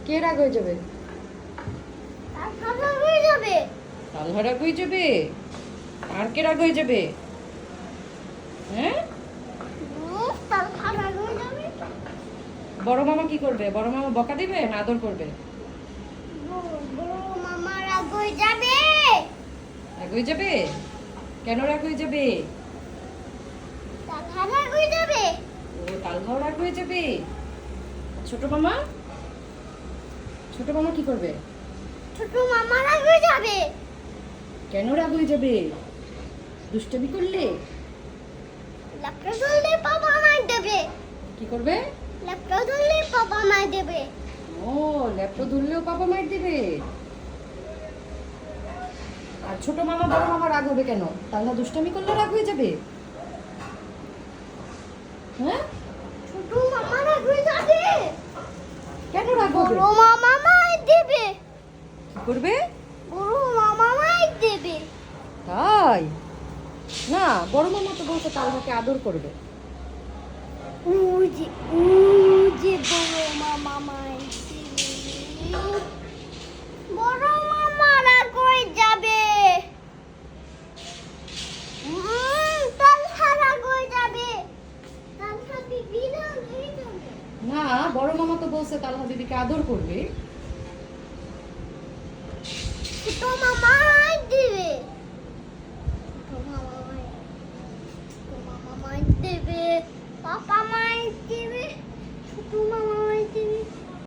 কে রাগ হয়ে যাবে? তালহা হয়ে যাবে। তালহা রাগ হয়ে যাবে? আর কে রাগ হয়ে যাবে? হ্যাঁ, তালহা হয়ে যাবে। বড় মামা কি করবে? বড় মামা বকা দিবে না আদর করবে? বড় মামা রাগ হয়ে যাবে। রাগ হয়ে যাবে? কেন রাগ হয়ে যাবে? তালহা রাগ হয়ে যাবে। ও, তালহাও রাগ হয়ে যাবে। ছোট মামা, ছোট মামা কি করবে? ছোট মামা রাগ হয়ে যাবে। কেন রাগ হয়ে যাবে? দুষ্টামি করলে? ল্যাপটপ ধরলে বাবা মার দেবে। কি করবে? ল্যাপটপ ধরলে বাবা মার দেবে। ও, ল্যাপটপ ধরলেও পাপা মার দিবে। আর ছোট মামা বড় মামা রাগ হবে কেন? তালহা দুষ্টামি করলে রাগ হয়ে যাবে? হ্যাঁ, ছোট মামা রাগ হয়ে যাবে। কেন রাগ হবে? বড় মামা মার দেবে। কি করবে? বড় মামা মার দেবে। তাই না, বড় মামা তো বলছে তালহাকে আদর করবে। উজি উজি বড় মামা মার দেবে। বড় মামা রাগ হয়ে যাবে। তালহা রাগ হয়ে যাবে। তালহা বিবি রাগ হয়ে যাবে। না, বড় মামা তো বলছে তালহা দিদিকে আদর করবে। ছোট মামা